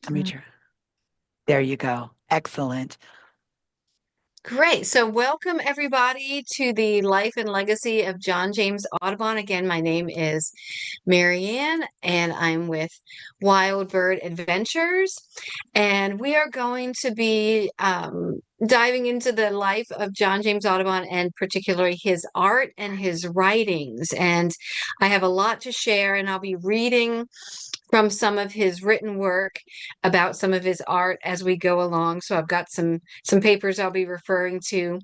Demetra. There you go. Excellent. Great. So, welcome everybody to the life and legacy of John James Audubon. Again, my name is Marianne, and I'm with Wild Bird Adventures. And we are going to be diving into the life of John James Audubon and particularly his art and his writings. And I have a lot to share, and I'll be reading from some of his written work about some of his art as we go along. So I've got some papers I'll be referring to.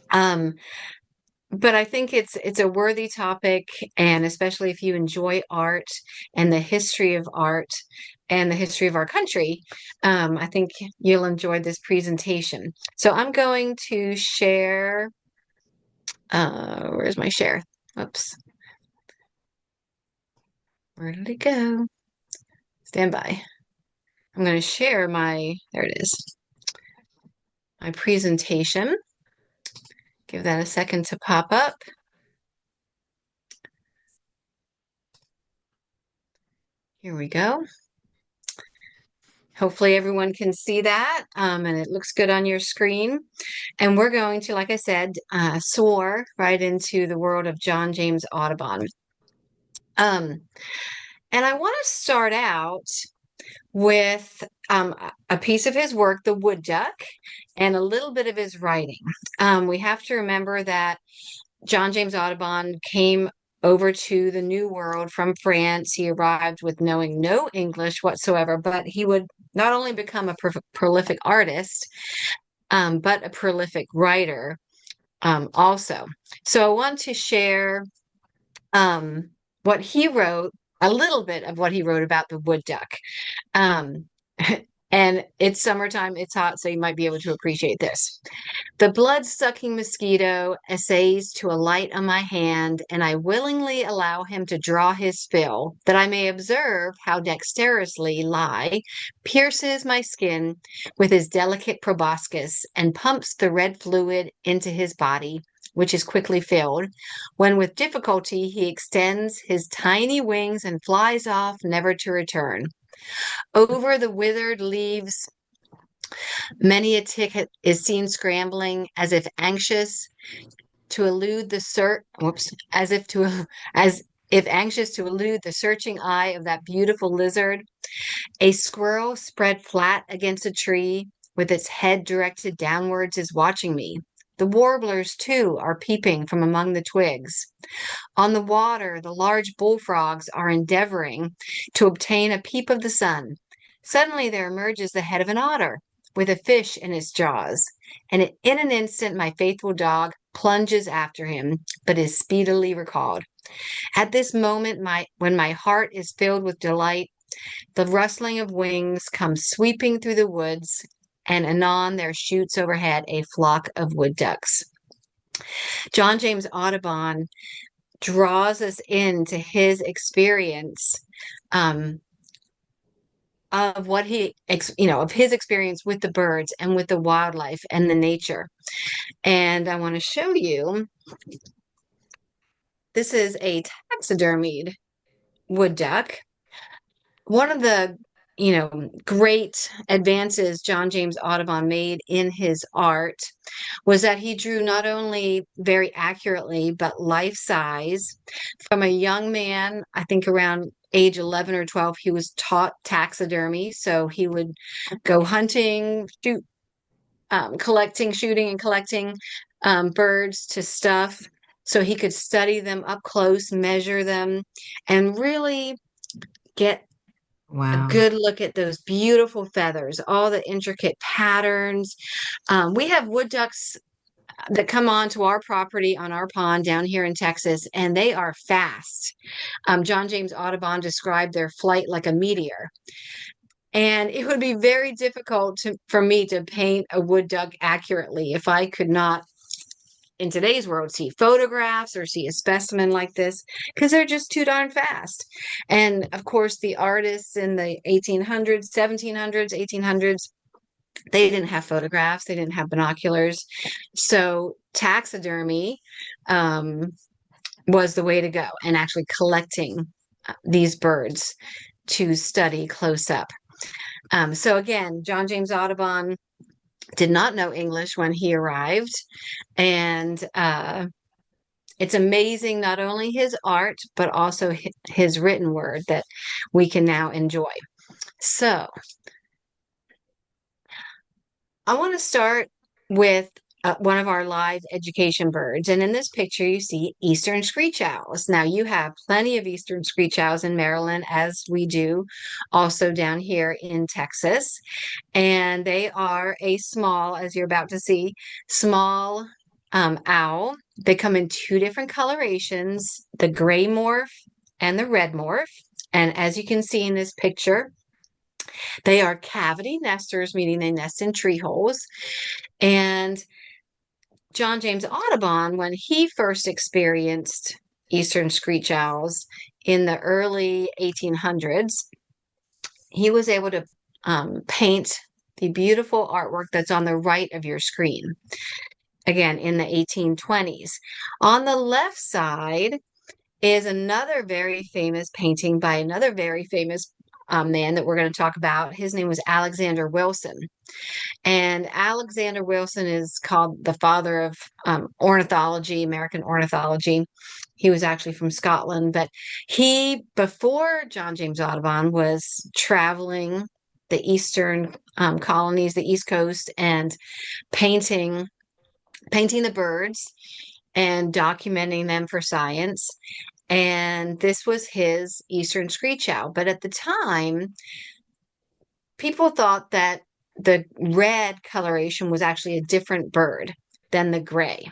Um, but I think it's a worthy topic, and especially if you enjoy art and the history of art and the history of our country, I think you'll enjoy this presentation. So I'm going to share. Where's my share? Oops, where did it go? Stand by. I'm going to share there it is, my presentation. Give that a second to pop up. Here we go. Hopefully everyone can see that, and it looks good on your screen. And we're going to, like I said, soar right into the world of John James Audubon. Um, and I want to start out with a piece of his work, The Wood Duck, and a little bit of his writing. We have to remember that John James Audubon came over to the New World from France. He arrived with knowing no English whatsoever, but he would not only become a prolific artist, but a prolific writer also. So I want to share what he wrote, a little bit of what he wrote about the wood duck. Um, and it's summertime, it's hot, so you might be able to appreciate this. The blood-sucking mosquito essays to alight on my hand, and I willingly allow him to draw his fill, that I may observe how dexterously lie pierces my skin with his delicate proboscis and pumps the red fluid into his body, which is quickly filled, when with difficulty he extends his tiny wings and flies off, never to return. Over the withered leaves many a ticket is seen scrambling as if anxious to elude the as if anxious to elude the searching eye of that beautiful lizard. A squirrel spread flat against a tree with its head directed downwards is watching me. The warblers, too, are peeping from among the twigs. On the water, the large bullfrogs are endeavoring to obtain a peep of the sun. Suddenly there emerges the head of an otter with a fish in its jaws, and in an instant my faithful dog plunges after him, but is speedily recalled. At this moment, when my heart is filled with delight, the rustling of wings comes sweeping through the woods, and anon there shoots overhead a flock of wood ducks. John James Audubon draws us into his experience um, of what of his experience with the birds and with the wildlife and the nature. And I want to show you, this is a taxidermied wood duck. One of the great advances John James Audubon made in his art was that he drew not only very accurately, but life size. From a young man, I think around age 11 or 12, he was taught taxidermy. So he would go hunting, shooting and collecting birds to stuff so he could study them up close, measure them, and really get a Wow. good look at those beautiful feathers, all the intricate patterns. We have wood ducks that come onto our property on our pond down here in Texas, and they are fast. John James Audubon described their flight like a meteor. And it would be very difficult for me to paint a wood duck accurately if I could not, in today's world, see photographs or see a specimen like this, because they're just too darn fast. And of course, the artists in the 1800s, 1700s, 1800s, they didn't have photographs, they didn't have binoculars. So taxidermy um, was the way to go, and actually collecting these birds to study close up. So again, John James Audubon did not know English when he arrived, and it's amazing not only his art but also his written word that we can now enjoy. So I want to start with one of our live education birds. And in this picture, you see eastern screech owls. Now, you have plenty of eastern screech owls in Maryland, as we do also down here in Texas. And they are a small, as you're about to see, small owl. They come in two different colorations, the gray morph and the red morph. And as you can see in this picture, they are cavity nesters, meaning they nest in tree holes. And John James Audubon, when he first experienced eastern screech owls in the early 1800s, he was able to paint the beautiful artwork that's on the right of your screen, again, in the 1820s. On the left side is another very famous painting by another very famous man that we're going to talk about. His name was Alexander Wilson. And Alexander Wilson is called the father of ornithology, American ornithology. He was actually from Scotland, but he, before John James Audubon, was traveling the eastern colonies, the East Coast, and painting painting the birds and documenting them for science. And this was his eastern screech owl. But at the time, people thought that the red coloration was actually a different bird than the gray.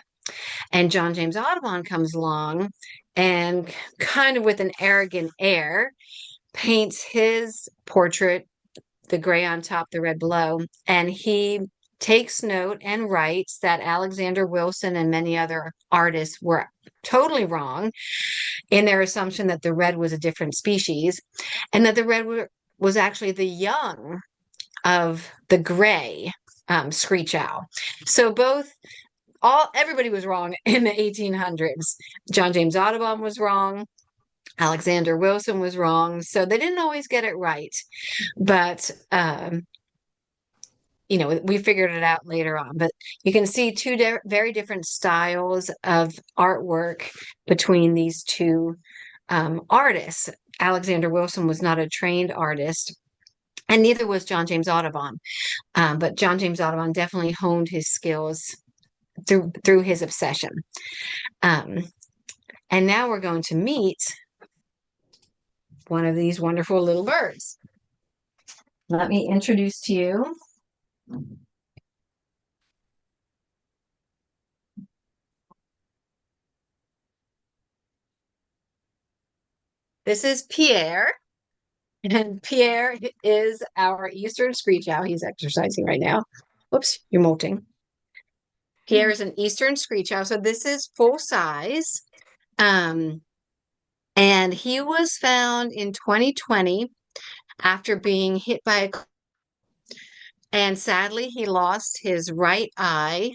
And John James Audubon comes along and kind of with an arrogant air paints his portrait, the gray on top, the red below, and he takes note and writes that Alexander Wilson and many other artists were totally wrong in their assumption that the red was a different species and that the red was actually the young of the gray screech owl. So everybody was wrong in the 1800s. John James Audubon was wrong. Alexander Wilson was wrong. So they didn't always get it right. But, we figured it out later on. But you can see two very different styles of artwork between these two artists. Alexander Wilson was not a trained artist, and neither was John James Audubon. But John James Audubon definitely honed his skills through his obsession. Um, and now we're going to meet one of these wonderful little birds. Let me introduce to you. This is Pierre, and Pierre is our eastern screech owl. He's exercising right now. Whoops, you're molting. Pierre is an eastern screech owl, so this is full size. And he was found in 2020 after being hit by a car. And sadly, he lost his right eye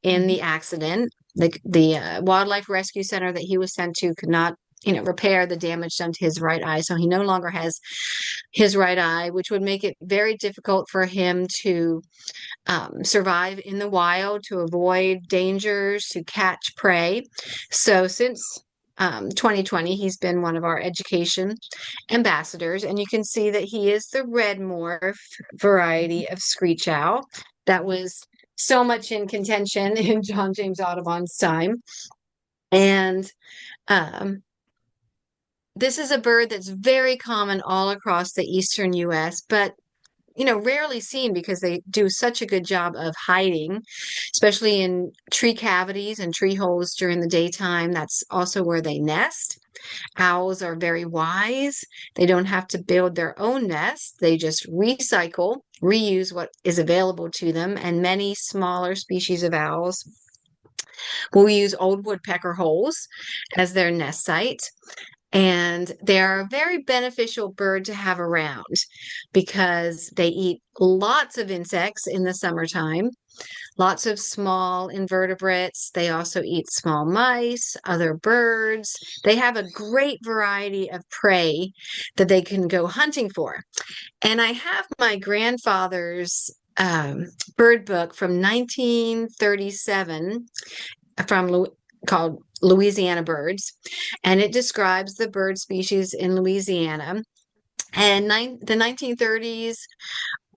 in the accident. The wildlife rescue center that he was sent to could not, repair the damage done to his right eye. So he no longer has his right eye, which would make it very difficult for him to survive in the wild, to avoid dangers, to catch prey. So since 2020, he's been one of our education ambassadors, and you can see that he is the red morph variety of screech owl that was so much in contention in John James Audubon's time. And this is a bird that's very common all across the eastern US, but rarely seen because they do such a good job of hiding, especially in tree cavities and tree holes during the daytime. That's also where they nest. Owls are very wise. They don't have to build their own nests. They just recycle, reuse what is available to them. And many smaller species of owls will use old woodpecker holes as their nest site. And they're a very beneficial bird to have around because they eat lots of insects in the summertime, lots of small invertebrates. They also eat small mice, other birds. They have a great variety of prey that they can go hunting for. And I have my grandfather's bird book from 1937 from called Louisiana Birds, and it describes the bird species in Louisiana. And the 1930s,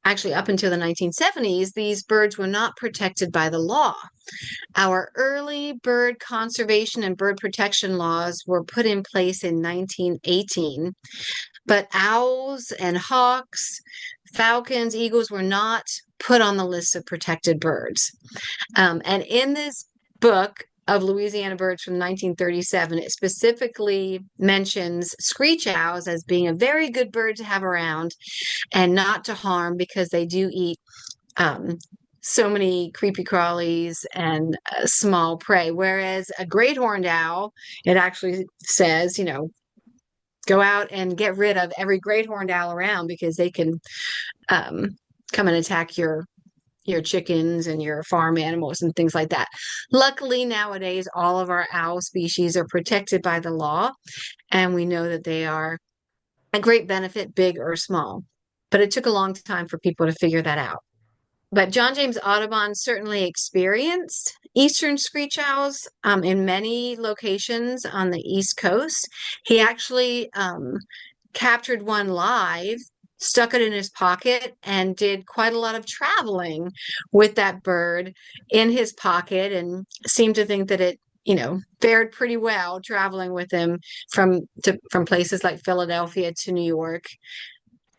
actually up until the 1970s, these birds were not protected by the law. Our early bird conservation and bird protection laws were put in place in 1918, but owls and hawks, falcons, eagles were not put on the list of protected birds. And in this book of Louisiana birds from 1937, it specifically mentions screech owls as being a very good bird to have around and not to harm because they do eat so many creepy crawlies and small prey. Whereas a great horned owl, it actually says, go out and get rid of every great horned owl around because they can um, come and attack your chickens and your farm animals and things like that. Luckily, nowadays, all of our owl species are protected by the law, and we know that they are a great benefit, big or small. But it took a long time for people to figure that out. But John James Audubon certainly experienced eastern screech owls in many locations on the East Coast. He actually captured one live, stuck it in his pocket, and did quite a lot of traveling with that bird in his pocket and seemed to think that it fared pretty well traveling with him from places like Philadelphia to New York.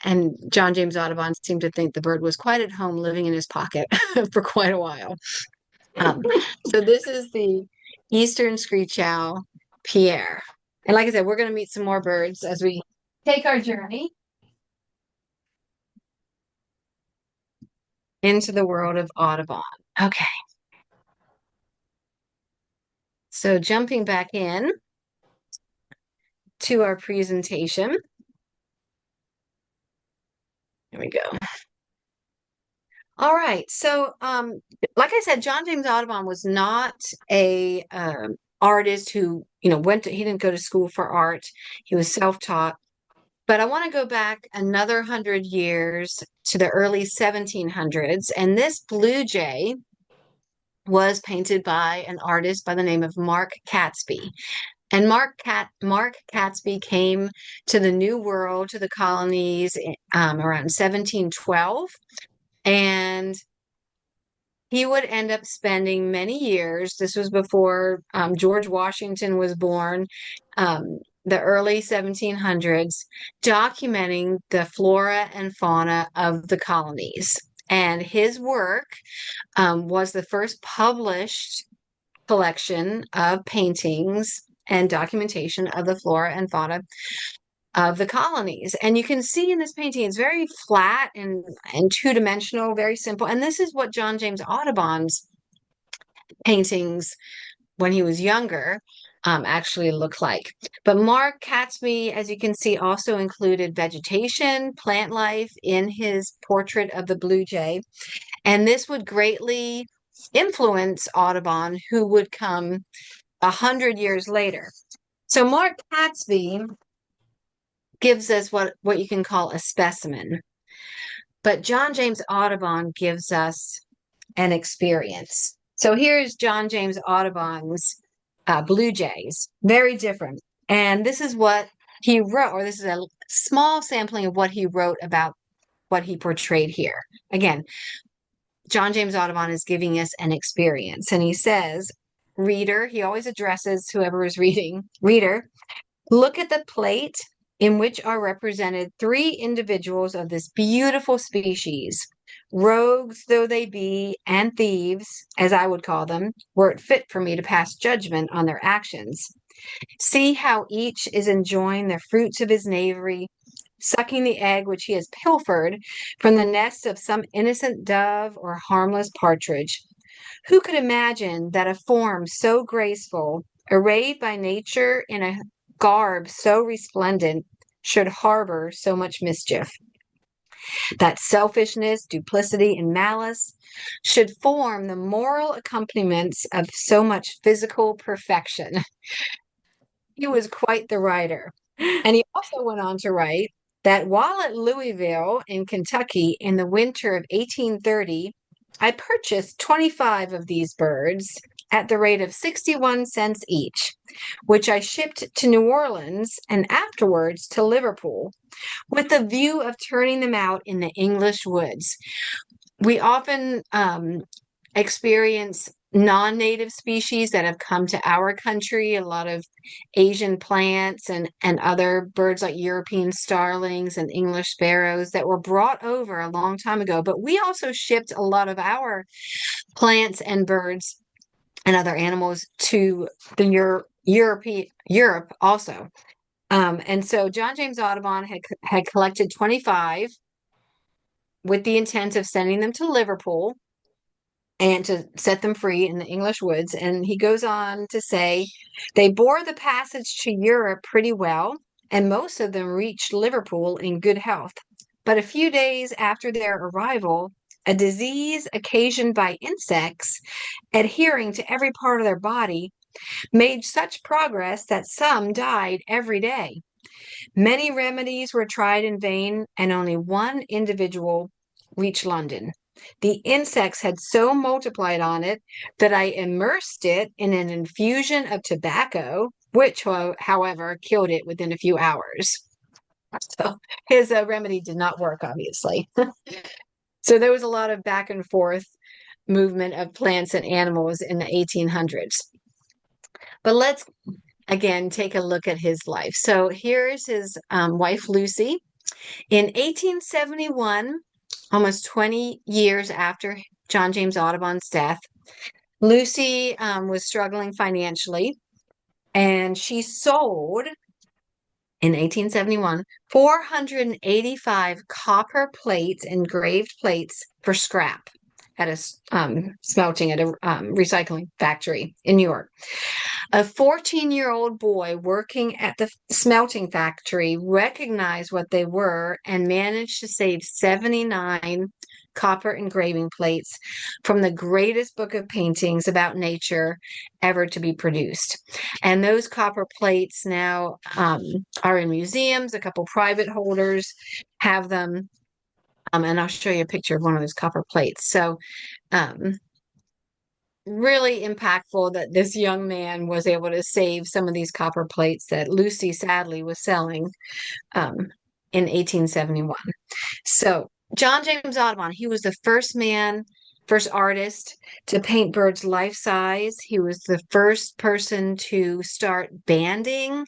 And John James Audubon seemed to think the bird was quite at home living in his pocket for quite a while. Um, so this is the eastern screech owl, Pierre. And like I said, we're going to meet some more birds as we take our journey into the world of Audubon. Okay, so jumping back in to our presentation. Here we go. All right. So, like I said, John James Audubon was not a artist who, he didn't go to school for art. He was self-taught. But I want to go back another 100 years to the early 1700s, and this blue jay was painted by an artist by the name of Mark Catesby. And Mark Catesby came to the New World, to the colonies, around 1712. And he would end up spending many years. This was before George Washington was born, the early 1700s, documenting the flora and fauna of the colonies. And his work was the first published collection of paintings and documentation of the flora and fauna of the colonies. And you can see in this painting, it's very flat and two-dimensional, very simple. And this is what John James Audubon's paintings when he was younger actually looked like. But Mark Catesby, as you can see, also included vegetation, plant life in his portrait of the blue jay. And this would greatly influence Audubon, who would come 100 years later. So Mark Catesby gives us what you can call a specimen. But John James Audubon gives us an experience. So here's John James Audubon's Blue Jays, very different. And this is what he wrote, or this is a small sampling of what he wrote about what he portrayed here. Again, John James Audubon is giving us an experience. And he says, reader, he always addresses whoever is reading, reader, look at the plate in which are represented three individuals of this beautiful species. Rogues though they be, and thieves, as I would call them, were it fit for me to pass judgment on their actions. See how each is enjoying the fruits of his knavery, sucking the egg which he has pilfered from the nest of some innocent dove or harmless partridge. Who could imagine that a form so graceful, arrayed by nature in a garb so resplendent should harbor so much mischief, that selfishness, duplicity, and malice should form the moral accompaniments of so much physical perfection. He was quite the writer. And he also went on to write that while at Louisville in Kentucky in the winter of 1830, I purchased 25 of these birds at the rate of 61 cents each, which I shipped to New Orleans and afterwards to Liverpool with the view of turning them out in the English woods. We often experience non-native species that have come to our country, a lot of Asian plants and other birds like European starlings and English sparrows that were brought over a long time ago. But we also shipped a lot of our plants and birds and other animals to the Europe also. And so John James Audubon had collected 25 with the intent of sending them to Liverpool and to set them free in the English woods. And he goes on to say they bore the passage to Europe pretty well, and most of them reached Liverpool in good health. But a few days after their arrival, a disease occasioned by insects adhering to every part of their body made such progress that some died every day. Many remedies were tried in vain, and only one individual reached London. The insects had so multiplied on it that I immersed it in an infusion of tobacco, which, however, killed it within a few hours. So his remedy did not work, obviously. So there was a lot of back and forth movement of plants and animals in the 1800s. But let's again take a look at his life. So here's his wife, Lucy. In 1871, almost 20 years after John James Audubon's death, Lucy was struggling financially, and she sold in 1871 485 copper plates, engraved plates for scrap at a smelting at a recycling factory in New York. A 14-year-old boy working at the smelting factory recognized what they were and managed to save 79 copper engraving plates from the greatest book of paintings about nature ever to be produced. And those copper plates now are in museums. A couple private holders have them. And I'll show you a picture of one of those copper plates. So, really impactful that this young man was able to save some of these copper plates that Lucy sadly was selling in 1871. So John James Audubon, he was the first artist to paint birds life size. He was the first person to start banding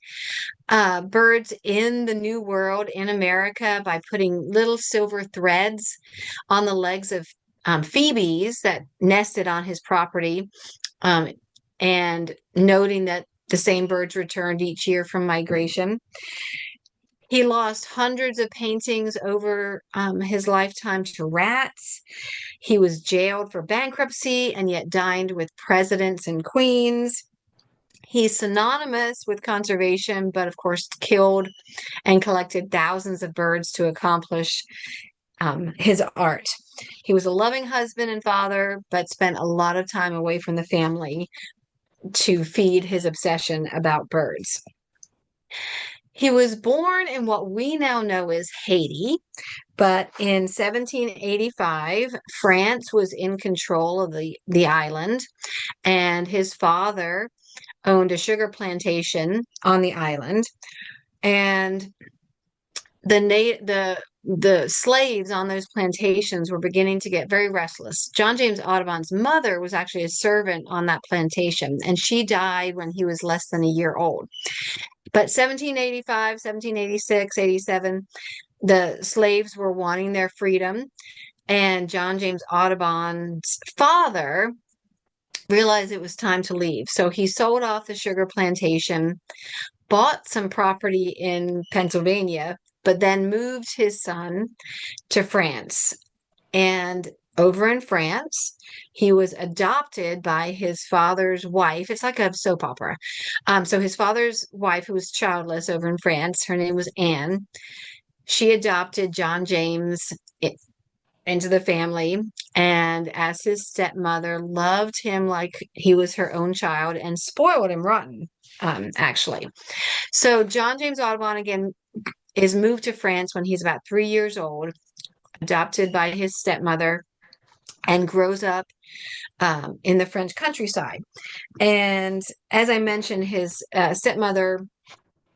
birds in the New World in America by putting little silver threads on the legs of phoebes that nested on his property, and noting that the same birds returned each year from migration. He lost hundreds of paintings over his lifetime to rats. He was jailed for bankruptcy and yet dined with presidents and queens. He's synonymous with conservation, but of course killed and collected thousands of birds to accomplish his art. He was a loving husband and father, but spent a lot of time away from the family to feed his obsession about birds. He was born in what we now know as Haiti, but in 1785, France was in control of the island, and his father owned a sugar plantation on the island, and the slaves on those plantations were beginning to get very restless. John James Audubon's mother was actually a servant on that plantation, and she died when he was less than a year old. But 1785, 1786, 87, the slaves were wanting their freedom, and John James Audubon's father realized it was time to leave. So he sold off the sugar plantation, bought some property in Pennsylvania, but then moved his son to France. And over in France. He was adopted by his father's wife. It's like a soap opera. So his father's wife, who was childless over in France, her name was Anne. She adopted John James into the family, and as his stepmother, loved him like he was her own child and spoiled him rotten, actually. So John James Audubon again is moved to France when he's about 3 years old, adopted by his stepmother, and grows up in the French countryside. And as I mentioned, his stepmother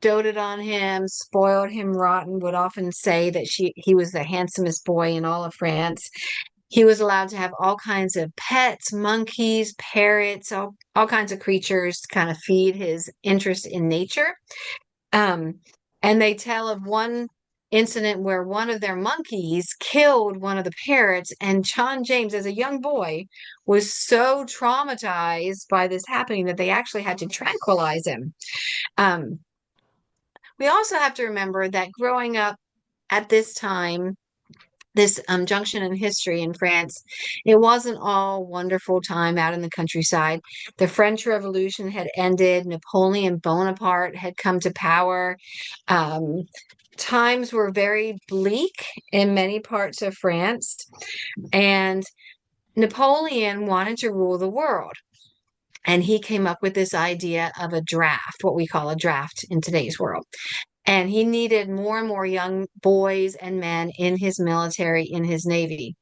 doted on him, spoiled him rotten, would often say that he was the handsomest boy in all of France. He was allowed to have all kinds of pets, monkeys, parrots, all kinds of creatures to kind of feed his interest in nature. Um, and they tell of one incident where one of their monkeys killed one of the parrots, and John James, as a young boy, was so traumatized by this happening that they actually had to tranquilize him. Um, we also have to remember that growing up at this time, this junction in history in France, it wasn't all wonderful time out in the countryside. The French Revolution had ended. Napoleon Bonaparte had come to power. Um, Times were very bleak in many parts of France, and Napoleon wanted to rule the world. And he came up with this idea of a draft, what we call a draft in today's world. And he needed more and more young boys and men in his military, in his navy.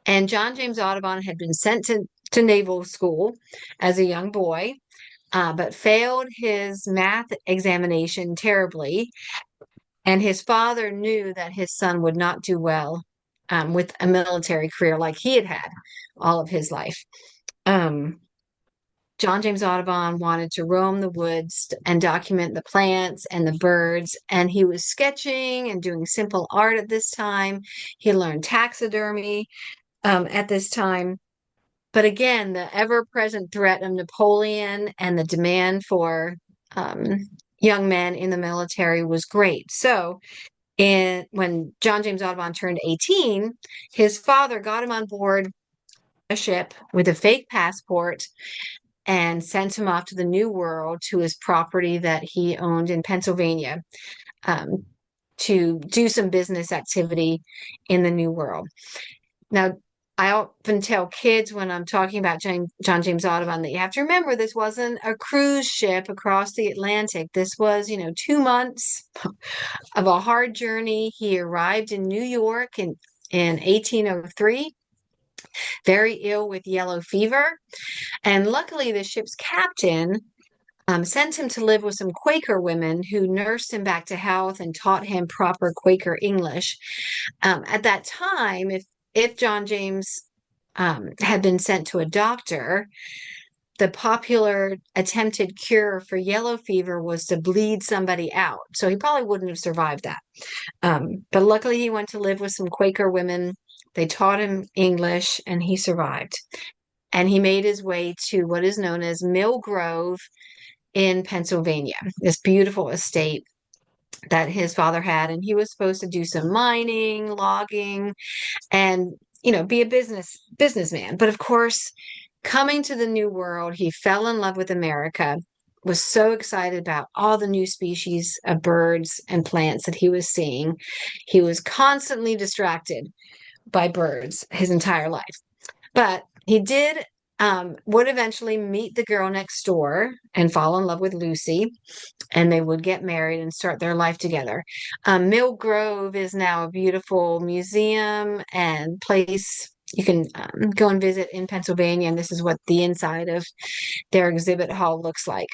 And John James Audubon had been sent to naval school as a young boy, but failed his math examination terribly. And his father knew that his son would not do well with a military career like he had had all of his life. Um, John James Audubon wanted to roam the woods and document the plants and the birds, and he was sketching and doing simple art at this time. He learned taxidermy at this time. But again, the ever-present threat of Napoleon and the demand for young men in the military was great. So, when John James Audubon turned 18, his father got him on board a ship with a fake passport and sent him off to the New World to his property that he owned in Pennsylvania um, to do some business activity in the New World. Now, I often tell kids when I'm talking about John James Audubon that you have to remember this wasn't a cruise ship across the Atlantic. This was, 2 months of a hard journey. He arrived in New York in 1803, very ill with yellow fever. And luckily, the ship's captain sent him to live with some Quaker women who nursed him back to health and taught him proper Quaker English. At that time, if John James had been sent to a doctor, the popular attempted cure for yellow fever was to bleed somebody out. So he probably wouldn't have survived that. But luckily, he went to live with some Quaker women. They taught him English, and he survived. And he made his way to what is known as Mill Grove in Pennsylvania, this beautiful estate that his father had. And he was supposed to do some mining, logging, and be a businessman. But of course, coming to the New World, he fell in love with America, was so excited about all the new species of birds and plants that he was seeing. He was constantly distracted by birds his entire life. But he would eventually meet the girl next door and fall in love with Lucy, and they would get married and start their life together. Mill Grove is now a beautiful museum and place you can go and visit in Pennsylvania, and this is what the inside of their exhibit hall looks like.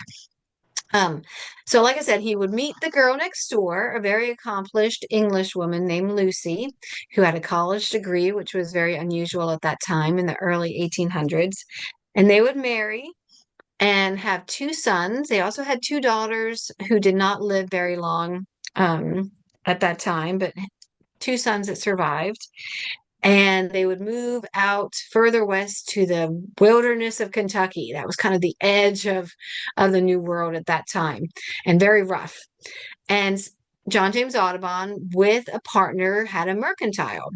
Um, so like I said, he would meet the girl next door, a very accomplished English woman named Lucy, who had a college degree, which was very unusual at that time in the early 1800s. And they would marry and have two sons. They also had two daughters who did not live very long at that time, but two sons that survived. And they would move out further west to the wilderness of Kentucky. That was kind of the edge of the New World at that time, and very rough. And John James Audubon, with a partner, had a mercantile.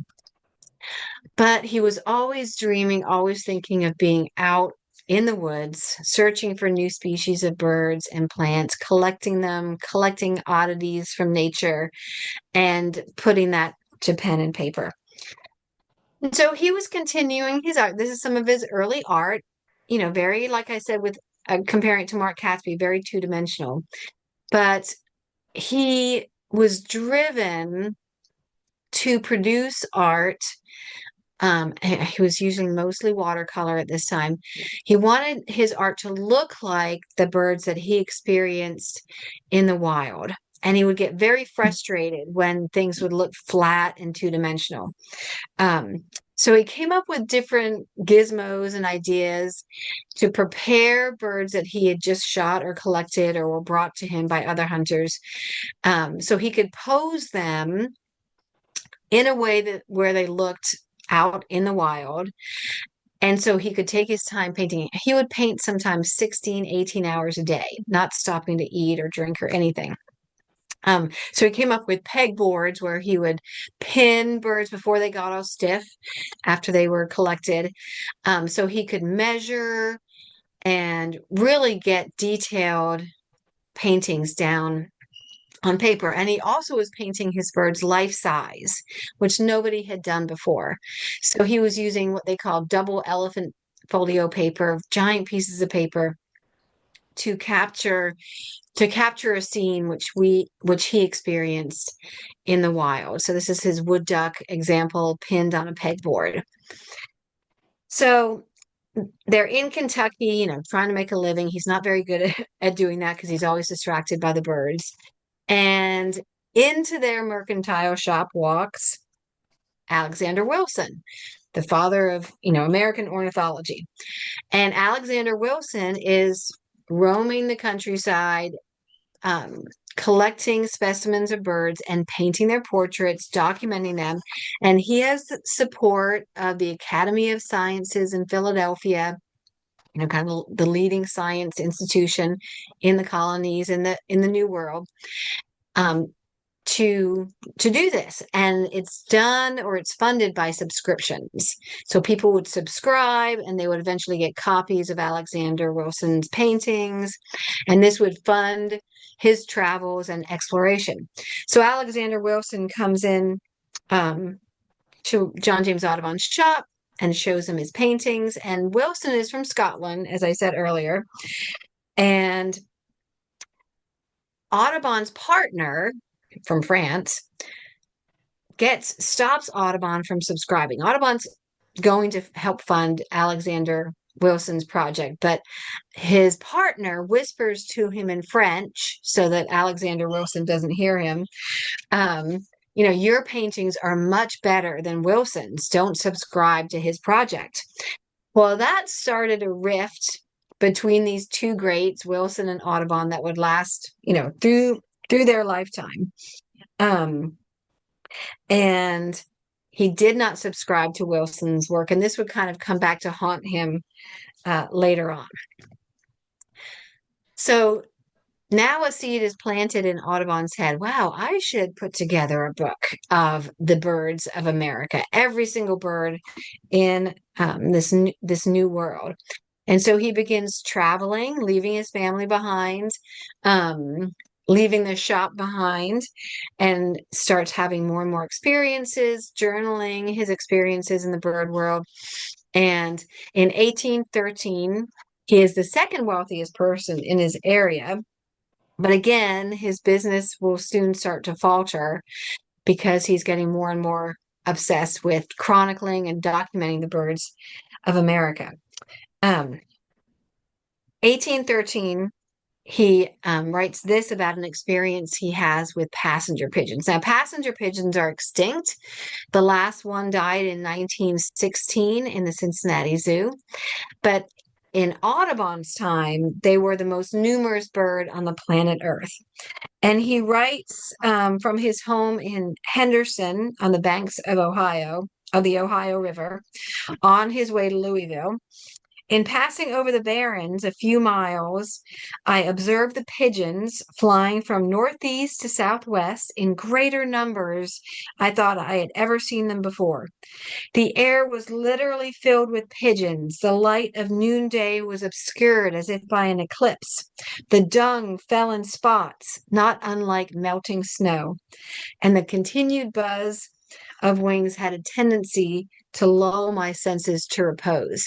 But he was always dreaming, always thinking of being out in the woods, searching for new species of birds and plants, collecting them, collecting oddities from nature, and putting that to pen and paper. And so he was continuing his art. This is some of his early art, very, like I said, with comparing it to Mark Catsby, very two-dimensional. But he was driven to produce art. He was using mostly watercolor at this time. He wanted his art to look like the birds that he experienced in the wild. And he would get very frustrated when things would look flat and two-dimensional. Um, so he came up with different gizmos and ideas to prepare birds that he had just shot or collected or were brought to him by other hunters, so he could pose them in a way that where they looked out in the wild. And so he could take his time painting. He would paint sometimes 16, 18 hours a day, not stopping to eat or drink or anything. So he came up with pegboards where he would pin birds before they got all stiff after they were collected. So he could measure and really get detailed paintings down on paper. And he also was painting his birds life size, which nobody had done before. So he was using what they call double elephant folio paper, giant pieces of paper to capture a scene which he experienced in the wild. So this is his wood duck example pinned on a pegboard. So they're in Kentucky, trying to make a living. He's not very good at doing that because he's always distracted by the birds. And into their mercantile shop walks Alexander Wilson, the father of, American ornithology. And Alexander Wilson is roaming the countryside, um, collecting specimens of birds and painting their portraits, documenting them. And he has support of the Academy of Sciences in Philadelphia, kind of the leading science institution in the colonies in the New World, um, to do this. And it's done or it's funded by subscriptions. So people would subscribe and they would eventually get copies of Alexander Wilson's paintings, and this would fund his travels and exploration. So Alexander Wilson comes in, to John James Audubon's shop and shows him his paintings. And Wilson is from Scotland, as I said earlier. And Audubon's partner from France stops Audubon from subscribing. Audubon's going to help fund Alexander Wilson's project, but his partner whispers to him in French so that Alexander Wilson doesn't hear him. Your paintings are much better than Wilson's. Don't subscribe to his project. Well, that started a rift between these two greats, Wilson and Audubon, that would last, through their lifetime. And he did not subscribe to Wilson's work, and this would kind of come back to haunt him later on. So now a seed is planted in Audubon's head. Wow, I should put together a book of the birds of America, every single bird in this new world. And so he begins traveling, leaving his family behind, leaving the shop behind, and starts having more and more experiences, journaling his experiences in the bird world. And in 1813, he is the second wealthiest person in his area. But again, his business will soon start to falter because he's getting more and more obsessed with chronicling and documenting the birds of America. 1813, he writes this about an experience he has with passenger pigeons. Now, passenger pigeons are extinct. The last one died in 1916 in the Cincinnati Zoo. But in Audubon's time, they were the most numerous bird on the planet Earth. And he writes from his home in Henderson on the banks of the Ohio River, on his way to Louisville. In passing over the barrens a few miles, I observed the pigeons flying from northeast to southwest in greater numbers I thought I had ever seen them before. The air was literally filled with pigeons. The light of noonday was obscured as if by an eclipse. The dung fell in spots, not unlike melting snow, and the continued buzz of wings had a tendency to lull my senses to repose.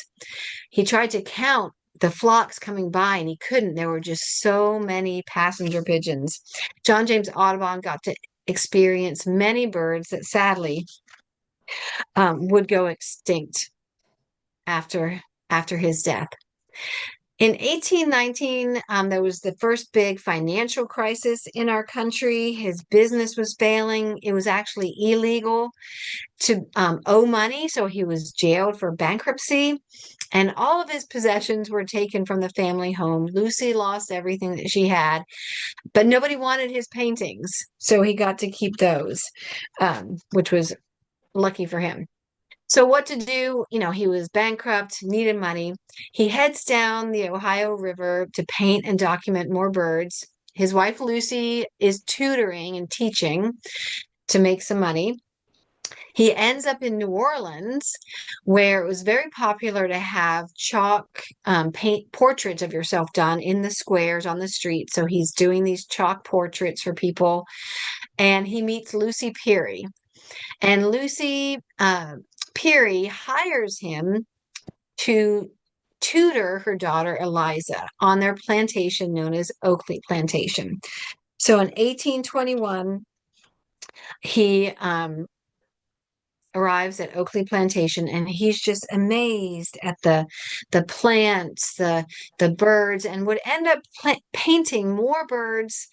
He tried to count the flocks coming by and he couldn't. There were just so many passenger pigeons. John James Audubon got to experience many birds that sadly would go extinct after his death. In 1819, there was the first big financial crisis in our country. His business was failing. It was actually illegal to owe money, so he was jailed for bankruptcy. And all of his possessions were taken from the family home. Lucy lost everything that she had, but nobody wanted his paintings, so he got to keep those, which was lucky for him. So what to do? He was bankrupt, needed money. He heads down the Ohio River to paint and document more birds. His wife Lucy is tutoring and teaching to make some money. He ends up in New Orleans, where it was very popular to have chalk paint portraits of yourself done in the squares on the street. So he's doing these chalk portraits for people, and he meets Lucy Peary. And Lucy Peary hires him to tutor her daughter Eliza on their plantation known as Oakley Plantation. So in 1821, he arrives at Oakley Plantation and he's just amazed at the plants, the birds, and would end up painting more birds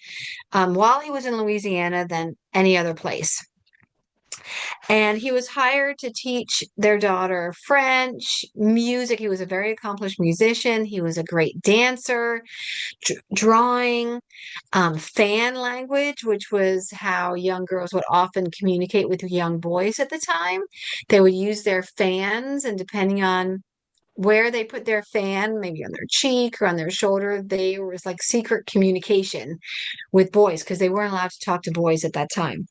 while he was in Louisiana than any other place. And he was hired to teach their daughter French, music. He was a very accomplished musician. He was a great dancer, drawing, fan language, which was how young girls would often communicate with young boys at the time. They would use their fans, and depending on where they put their fan, maybe on their cheek or on their shoulder, there was like secret communication with boys because they weren't allowed to talk to boys at that time.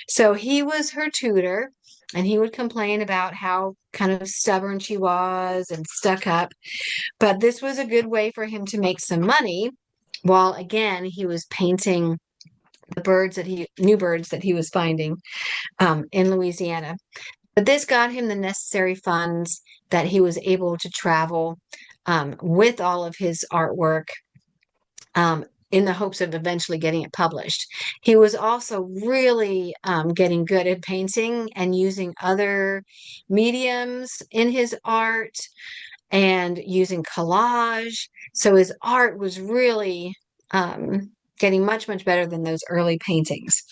So he was her tutor, and he would complain about how kind of stubborn she was and stuck up. But this was a good way for him to make some money while, again, he was painting the new birds that he was finding in Louisiana. But this got him the necessary funds that he was able to travel with all of his artwork in the hopes of eventually getting it published. He was also really getting good at painting and using other mediums in his art and using collage. So his art was really getting much, much better than those early paintings.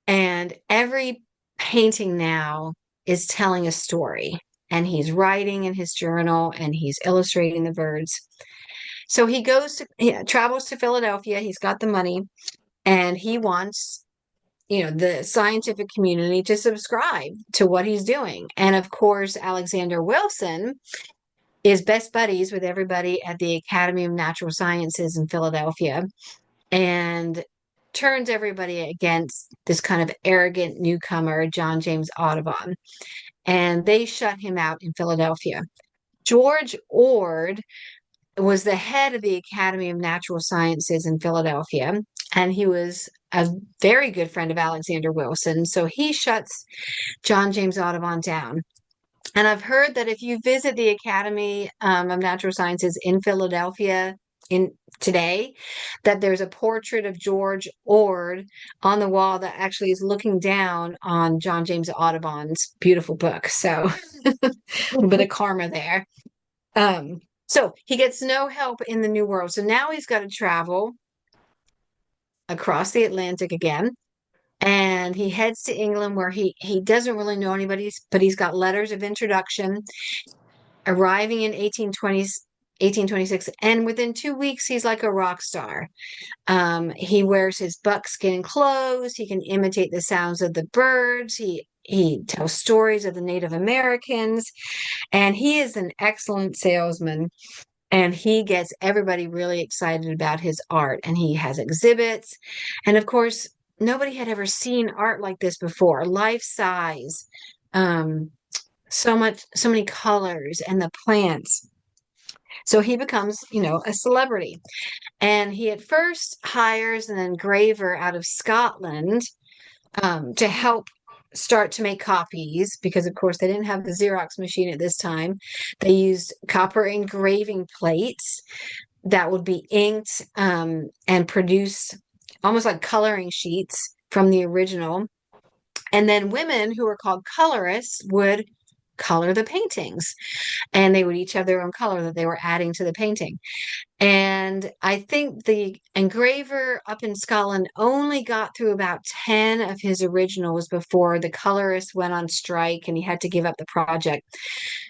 And every painting now is telling a story. And he's writing in his journal and he's illustrating the birds. So he travels to Philadelphia. He's got the money and he wants, the scientific community to subscribe to what he's doing. And of course, Alexander Wilson is best buddies with everybody at the Academy of Natural Sciences in Philadelphia and turns everybody against this kind of arrogant newcomer, John James Audubon. And they shut him out in Philadelphia. George Ord was the head of the Academy of Natural Sciences in Philadelphia, and he was a very good friend of Alexander Wilson. So he shuts John James Audubon down. And I've heard that if you visit the Academy of Natural Sciences in Philadelphia today, that there's a portrait of George Ord on the wall that actually is looking down on John James Audubon's beautiful book. So a little bit of karma there. So he gets no help in the New World. So now he's got to travel across the Atlantic again. And he heads to England where he doesn't really know anybody, but he's got letters of introduction, arriving in 1826. And within 2 weeks, he's like a rock star. He wears his buckskin clothes. He can imitate the sounds of the birds. He He tells stories of the Native Americans, and he is an excellent salesman. And he gets everybody really excited about his art. And he has exhibits. And of course, nobody had ever seen art like this before, life size, um, so many colors, and the plants. So he becomes, a celebrity. And he at first hires an engraver out of Scotland to help start to make copies because, of course, they didn't have the Xerox machine at this time. They used copper engraving plates that would be inked and produce almost like coloring sheets from the original. And then women who were called colorists would color the paintings, and they would each have their own color that they were adding to the painting. And I think the engraver up in Scotland only got through about 10 of his originals before the colorist went on strike and he had to give up the project.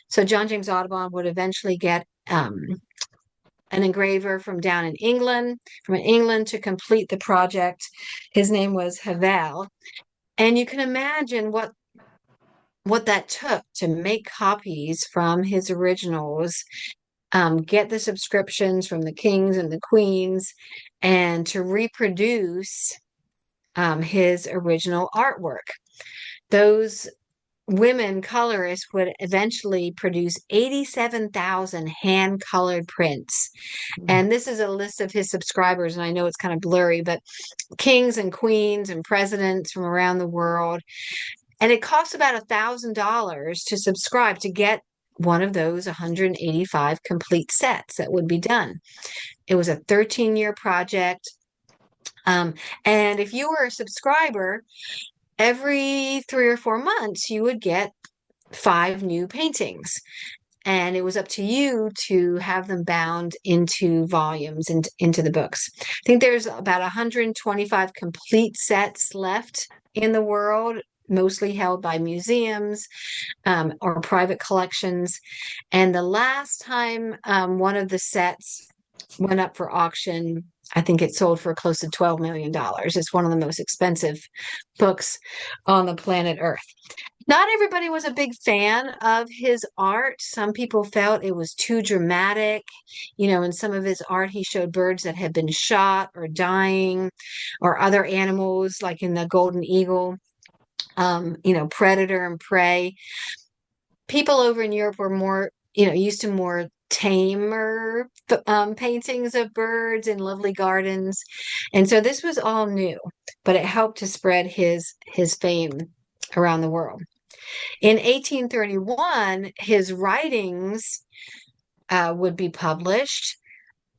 So John James Audubon would eventually get an engraver from England to complete the project. His name was Havel. And you can imagine what that took to make copies from his originals, get the subscriptions from the kings and the queens, and to reproduce his original artwork. Those women colorists would eventually produce 87,000 hand colored prints. And this is a list of his subscribers. And I know it's kind of blurry, but kings and queens and presidents from around the world. And it costs about $1,000 to subscribe to get one of those 185 complete sets that would be done. It was a 13-year project. Um, and if you were a subscriber, every 3 or 4 months, you would get 5 new paintings. And it was up to you to have them bound into volumes and into the books. I think there's about 125 complete sets left in the world, mostly held by museums or private collections. And the last time one of the sets went up for auction, I think it sold for close to $12 million. It's one of the most expensive books on the planet Earth. Not everybody was a big fan of his art. Some people felt it was too dramatic. In some of his art, he showed birds that had been shot or dying, or other animals, like in the golden eagle, predator and prey. People over in Europe were more, used to more tamer paintings of birds in lovely gardens. And so this was all new, but it helped to spread his fame around the world. In 1831, his writings would be published.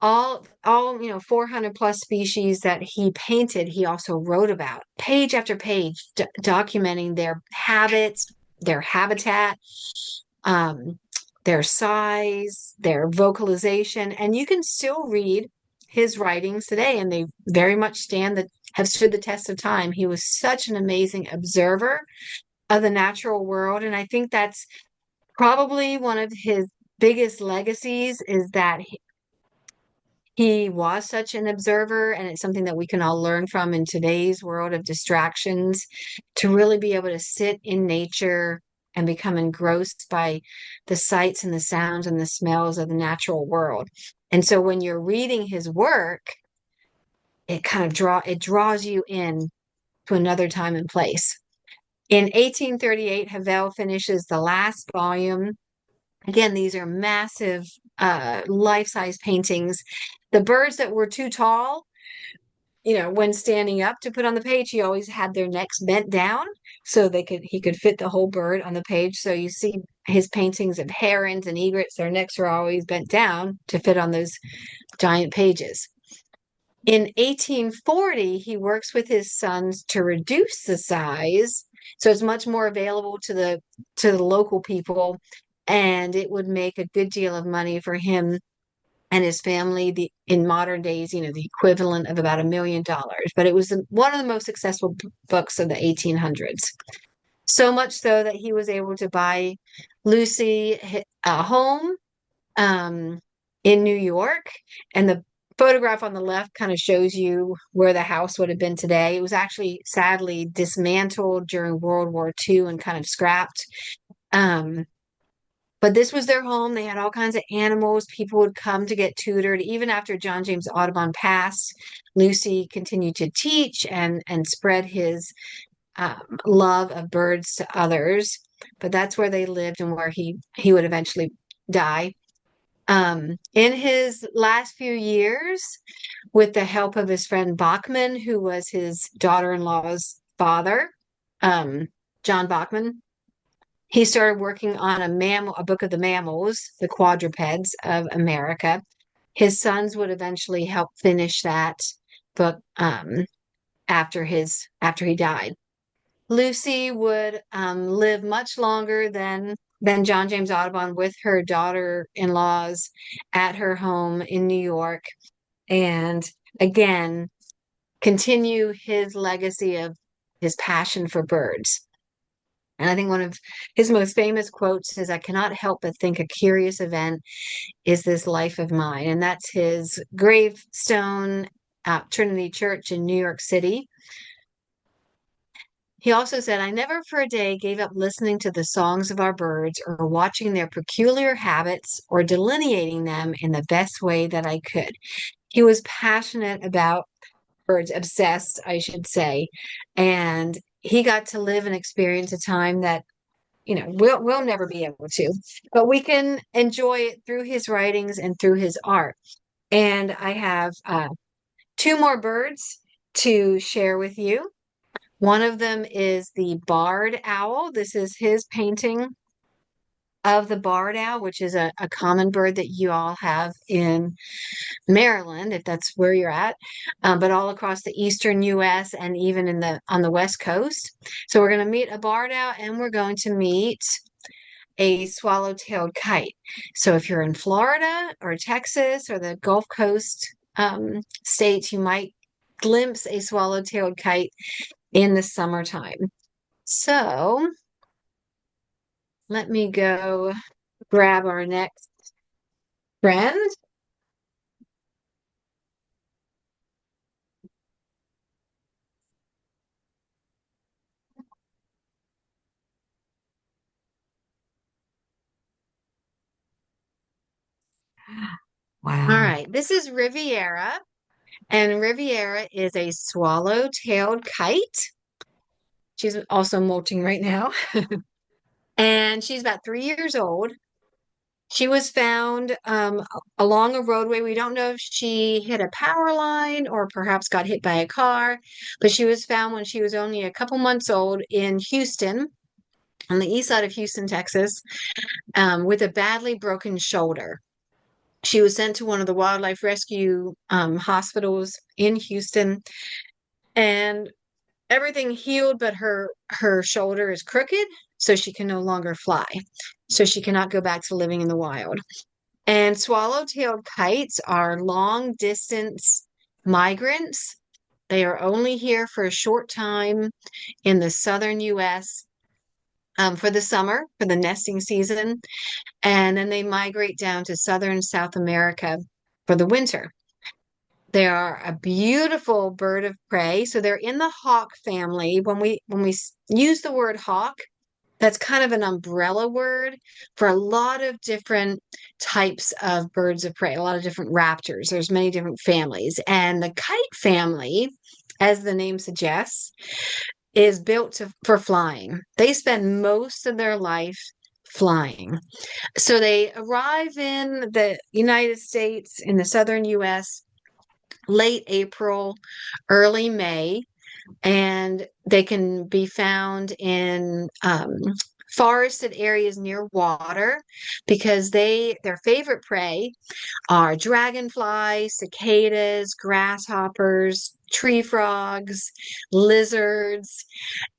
All 400 plus species that he painted, he also wrote about, page after page, documenting their habits, their habitat, um, their size, their vocalization, and you can still read his writings today, and they very much have stood the test of time. He was such an amazing observer of the natural world. And I think that's probably one of his biggest legacies is that he was such an observer, and it's something that we can all learn from in today's world of distractions, to really be able to sit in nature and become engrossed by the sights and the sounds and the smells of the natural world. And so when you're reading his work, it draws you in to another time and place. In 1838, Havel finishes the last volume. Again, these are massive life-size paintings. The birds that were too tall, when standing up to put on the page, he always had their necks bent down so he could fit the whole bird on the page. So you see his paintings of herons and egrets, their necks are always bent down to fit on those giant pages. In 1840, he works with his sons to reduce the size, so it's much more available to the local people, and it would make a good deal of money for him and his family. In modern days, the equivalent of about $1 million. But it was one of the most successful books of the 1800s. So much so that he was able to buy Lucy a home in New York, and the photograph on the left kind of shows you where the house would have been today. It was actually sadly dismantled during World War II and kind of scrapped. Um, but this was their home. They had all kinds of animals. People would come to get tutored. Even after John James Audubon passed, Lucy continued to teach and spread his love of birds to others. But that's where they lived and where he would eventually die. In his last few years, with the help of his friend Bachman, who was his daughter-in-law's father, um, John Bachman, he started working on a book of the mammals, the quadrupeds of America. His sons would eventually help finish that book after he died. Lucy would live much longer than John James Audubon with her daughter-in-laws at her home in New York, and again continue his legacy of his passion for birds. And I think one of his most famous quotes is, "I cannot help but think a curious event is this life of mine." And that's his gravestone at Trinity Church in New York City. He also said, "I never for a day gave up listening to the songs of our birds or watching their peculiar habits or delineating them in the best way that I could." He was passionate about birds, obsessed, I should say. And he got to live and experience a time that, we'll never be able to, but we can enjoy it through his writings and through his art. And I have two more birds to share with you. One of them is the barred owl. This is his painting of the barred owl, which is a common bird that you all have in Maryland, if that's where you're at, but all across the eastern U.S. and even on the West Coast. So we're going to meet a barred owl and we're going to meet a swallow-tailed kite. So if you're in Florida or Texas or the Gulf Coast states, you might glimpse a swallow-tailed kite in the summertime. So let me go grab our next friend. All Wow. right, this is Riviera, and Riviera is a swallow-tailed kite. She's also molting right now, and she's about 3 years old. She was found along a roadway. We don't know if she hit a power line or perhaps got hit by a car, but she was found when she was only a couple months old in Houston, on the east side of Houston, Texas, with a badly broken shoulder. She was sent to one of the wildlife rescue hospitals in Houston, and everything healed, but her shoulder is crooked, so she can no longer fly. So she cannot go back to living in the wild. And swallow-tailed kites are long distance migrants. They are only here for a short time in the southern US for the summer, for the nesting season, and then they migrate down to southern South America for the winter. They are a beautiful bird of prey. So they're in the hawk family. When we use the word hawk, that's kind of an umbrella word for a lot of different types of birds of prey, a lot of different raptors. There's many different families. And the kite family, as the name suggests, is built for flying. They spend most of their life flying. So they arrive in the United States, in the southern US, late April, early May, and they can be found in forested areas near water because their favorite prey are dragonflies, cicadas, grasshoppers, tree frogs, lizards,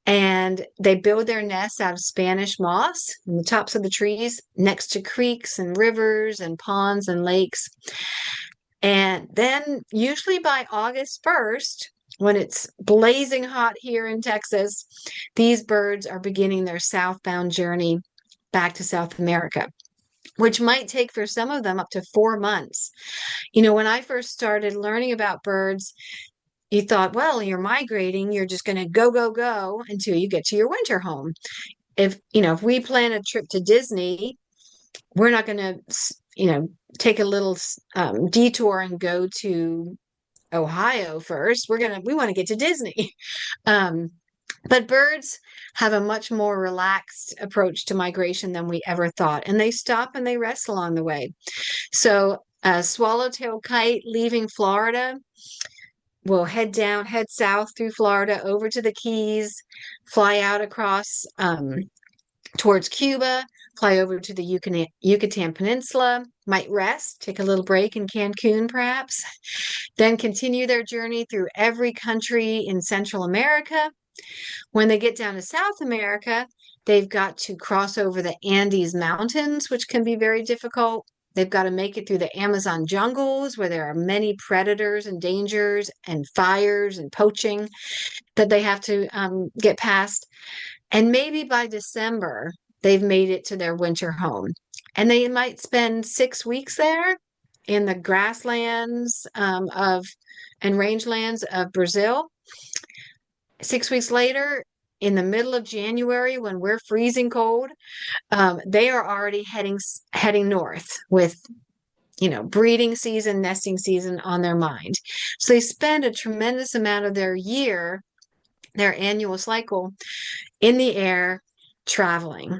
and they build their nests out of Spanish moss on the tops of the trees next to creeks and rivers and ponds and lakes. And then, usually by August 1st, when it's blazing hot here in Texas, these birds are beginning their southbound journey back to South America. which might take for some of them up to 4 months. When I first started learning about birds, you thought, well, you're migrating, you're just going to go, go, go until you get to your winter home. If we plan a trip to Disney, we're not going to, take a little detour and go to Ohio first. We want to get to Disney. Um, but birds have a much more relaxed approach to migration than we ever thought, and they stop and they rest along the way. So a swallowtail kite leaving Florida will head south through Florida over to the Keys, fly out across towards Cuba, fly over to the Yucatan Peninsula, might rest, take a little break in Cancun perhaps, then continue their journey through every country in Central America. When they get down to South America, they've got to cross over the Andes Mountains, which can be very difficult. They've got to make it through the Amazon jungles where there are many predators and dangers and fires and poaching that they have to get past. And maybe by December, they've made it to their winter home. And they might spend 6 weeks there in the grasslands of and rangelands of Brazil. 6 weeks later, in the middle of January, when we're freezing cold, they are already heading north with breeding season, nesting season on their mind. So they spend a tremendous amount of their year, their annual cycle, in the air traveling.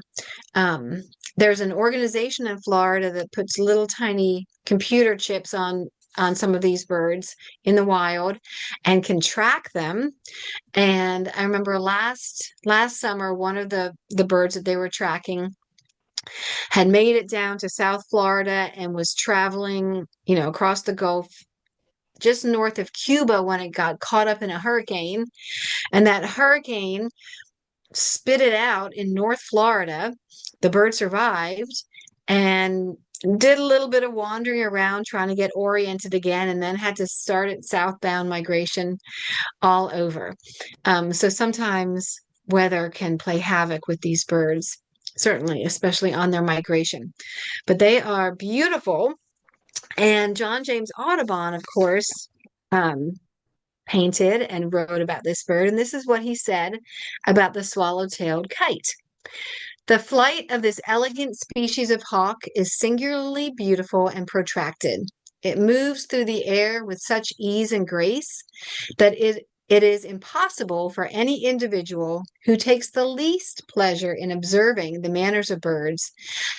Um, there's an organization in Florida that puts little tiny computer chips on some of these birds in the wild and can track them. And I remember last summer, one of the birds that they were tracking had made it down to South Florida and was traveling, across the Gulf just north of Cuba when it got caught up in a hurricane. And that hurricane spit it out in North Florida. The bird survived and did a little bit of wandering around trying to get oriented again, and then had to start its southbound migration all over. So sometimes weather can play havoc with these birds, certainly, especially on their migration. But they are beautiful. And John James Audubon, of course, um, painted and wrote about this bird. And this is what he said about the swallow-tailed kite. The flight of this elegant species of hawk is singularly beautiful and protracted. It moves through the air with such ease and grace that it is impossible for any individual who takes the least pleasure in observing the manners of birds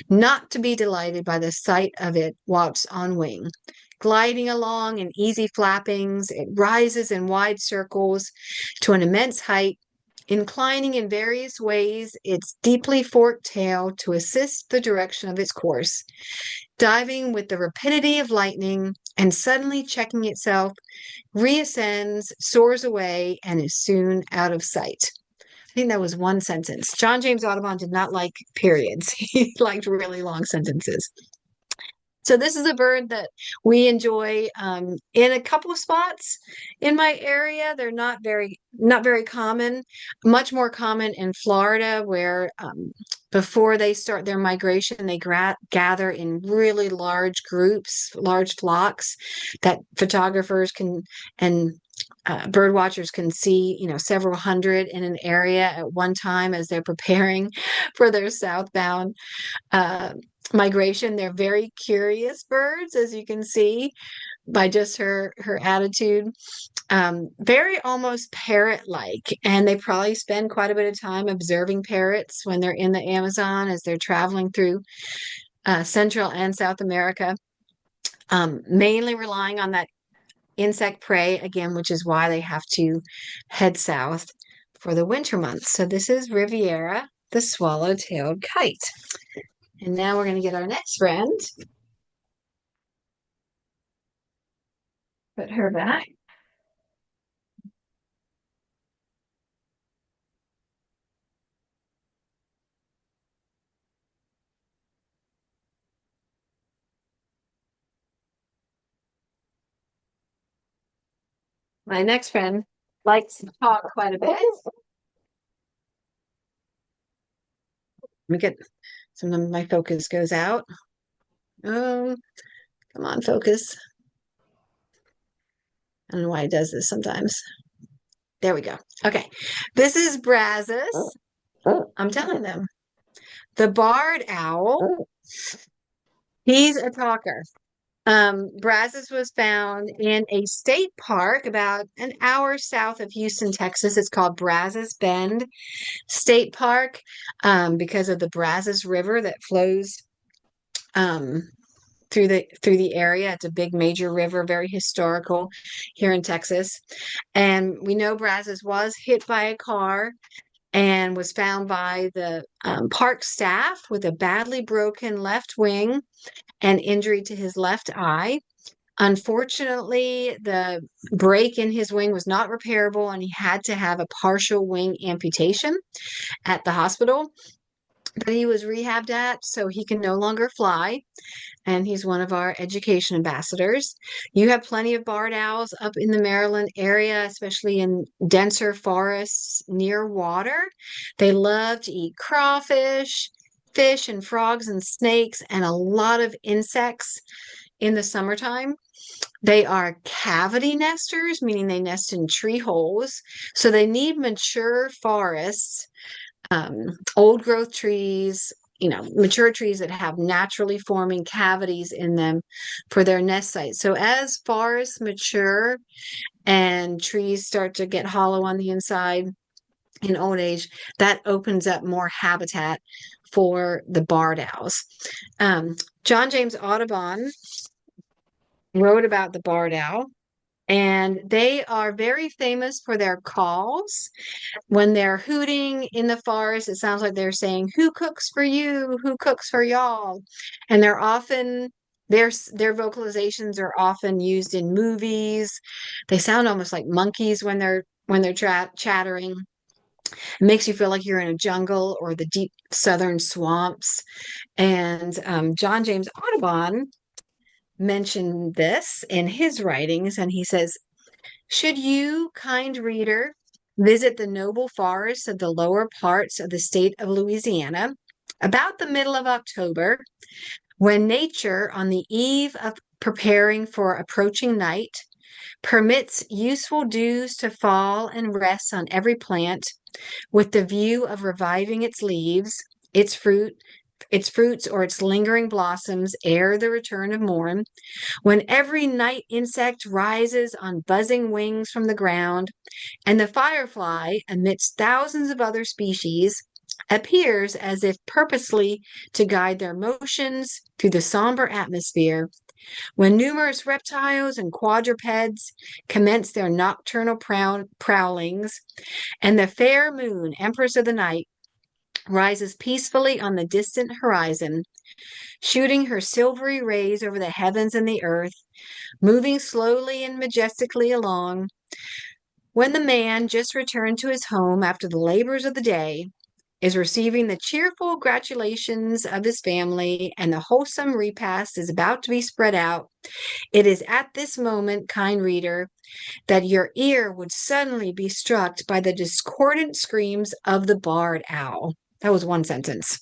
not to be delighted by the sight of it whilst on wing. Gliding along in easy flappings, it rises in wide circles to an immense height, inclining in various ways its deeply forked tail to assist the direction of its course, diving with the rapidity of lightning, and suddenly checking itself, reascends, soars away, and is soon out of sight. I think that was one sentence. John James Audubon did not like periods. He liked really long sentences. So this is a bird that we enjoy in a couple of spots in my area. They're not very common. Much more common in Florida, where before they start their migration, they gather in really large groups, large flocks that photographers can and bird watchers can see, several hundred in an area at one time as they're preparing for their southbound uh, migration. They're very curious birds, as you can see by just her attitude. Very almost parrot-like, and they probably spend quite a bit of time observing parrots when they're in the Amazon as they're traveling through Central and South America, mainly relying on that insect prey again, which is why they have to head south for the winter months. So this is Riviera, the swallow-tailed kite. And now we're going to get our next friend. Put her back. My next friend likes to talk quite a bit. Let me get, sometimes my focus goes out. Oh, come on, focus. I don't know why it does this sometimes. There we go. Okay. This is Brazos. I'm telling them. The barred owl. He's a talker. Brazos was found in a state park about an hour south of Houston, Texas. It's called Brazos Bend State Park because of the Brazos River that flows um, through the area. It's a big major river, very historical here in Texas. And we know Brazos was hit by a car and was found by the park staff with a badly broken left wing and injury to his left eye. Unfortunately, the break in his wing was not repairable, and he had to have a partial wing amputation at the hospital that he was rehabbed at, so he can no longer fly. And he's one of our education ambassadors. You have plenty of barred owls up in the Maryland area, especially in denser forests near water. They love to eat crawfish, fish, and frogs and snakes, and a lot of insects in the summertime. They are cavity nesters, meaning they nest in tree holes. So they need mature forests, old growth trees, mature trees that have naturally forming cavities in them for their nest sites. So as forests mature and trees start to get hollow on the inside in old age, that opens up more habitat for the barred owls. Um, John James Audubon wrote about the barred owl. And they are very famous for their calls. When they're hooting in the forest, it sounds like they're saying, "Who cooks for you? Who cooks for y'all?" And they're often their vocalizations are often used in movies. They sound almost like monkeys when they're chattering. It makes you feel like you're in a jungle or the deep southern swamps. And John James Audubon mentioned this in his writings, and he says, should you, kind reader, visit the noble forests of the lower parts of the state of Louisiana about the middle of October, when nature, on the eve of preparing for approaching night, permits useful dews to fall and rest on every plant with the view of reviving its leaves, its fruit, its fruits or its lingering blossoms ere the return of morn, when every night insect rises on buzzing wings from the ground, and the firefly, amidst thousands of other species, appears as if purposely to guide their motions through the somber atmosphere, when numerous reptiles and quadrupeds commence their nocturnal prowlings, and the fair moon, empress of the night, rises peacefully on the distant horizon, shooting her silvery rays over the heavens and the earth, moving slowly and majestically along, when the man, just returned to his home after the labors of the day, is receiving the cheerful gratulations of his family and the wholesome repast is about to be spread out, it is at this moment, kind reader, that your ear would suddenly be struck by the discordant screams of the barred owl. That was one sentence.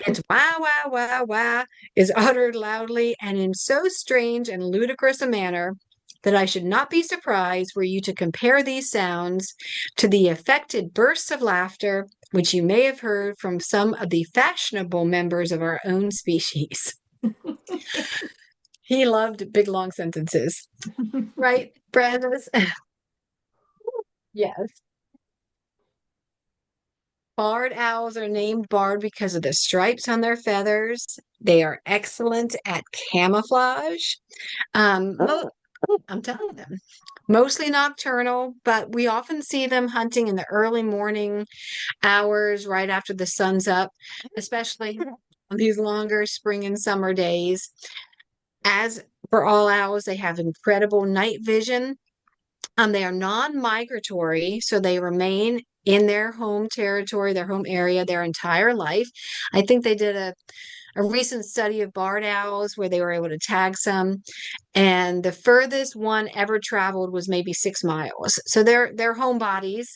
Its wah, wah, wah, wah is uttered loudly and in so strange and ludicrous a manner that I should not be surprised were you to compare these sounds to the affected bursts of laughter which you may have heard from some of the fashionable members of our own species. He loved big, long sentences. Right, Brandis? Yes. Barred owls are named barred because of the stripes on their feathers. They are excellent at camouflage. Um, I'm telling them, mostly nocturnal, but we often see them hunting in the early morning hours right after the sun's up, especially on these longer spring and summer days. As for all owls, they have incredible night vision. They are non-migratory, so they remain in their home territory, their home area, their entire life. I think they did a recent study of barred owls where they were able to tag some, and the furthest one ever traveled was maybe 6 miles. So they're homebodies.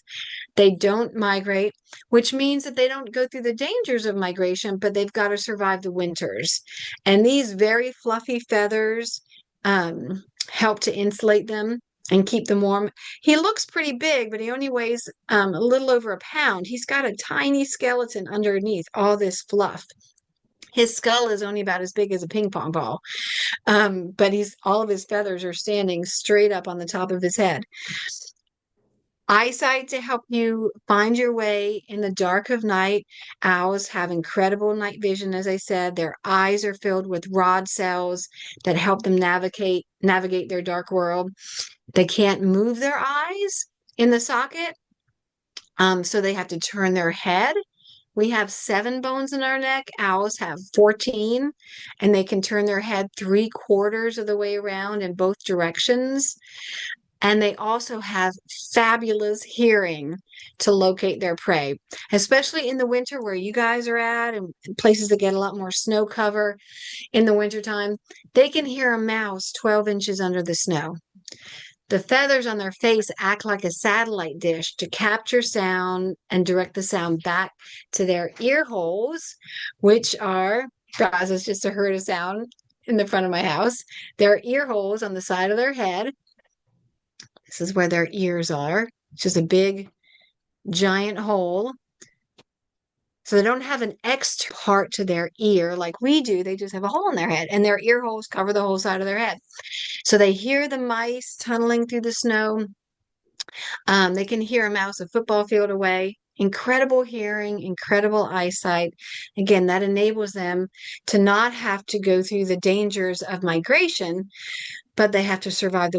They don't migrate, which means that they don't go through the dangers of migration, but they've got to survive the winters. And these very fluffy feathers help to insulate them and keep them warm. He looks pretty big, but he only weighs a little over a pound. He's got a tiny skeleton underneath all this fluff. His skull is only about as big as a ping pong ball, but he's all of his feathers are standing straight up on the top of his head. Eyesight to help you find your way in the dark of night. Owls have incredible night vision, as I said. Their eyes are filled with rod cells that help them navigate their dark world. They can't move their eyes in the socket, so they have to turn their head. We have 7 bones in our neck. Owls have 14, and they can turn their head 3/4 of the way around in both directions. And they also have fabulous hearing to locate their prey, especially in the winter where you guys are at and places that get a lot more snow cover in the wintertime. They can hear a mouse 12 inches under the snow. The feathers on their face act like a satellite dish to capture sound and direct the sound back to their ear holes, which are, guys, it's just heard a sound in the front of my house. Their ear holes on the side of their head. This is where their ears are. It's just a big, giant hole. So they don't have an extra part to their ear like we do. They just have a hole in their head, and their ear holes cover the whole side of their head. So they hear the mice tunneling through the snow. They can hear a mouse a football field away. Incredible hearing, incredible eyesight. Again, that enables them to not have to go through the dangers of migration, but they have to survive the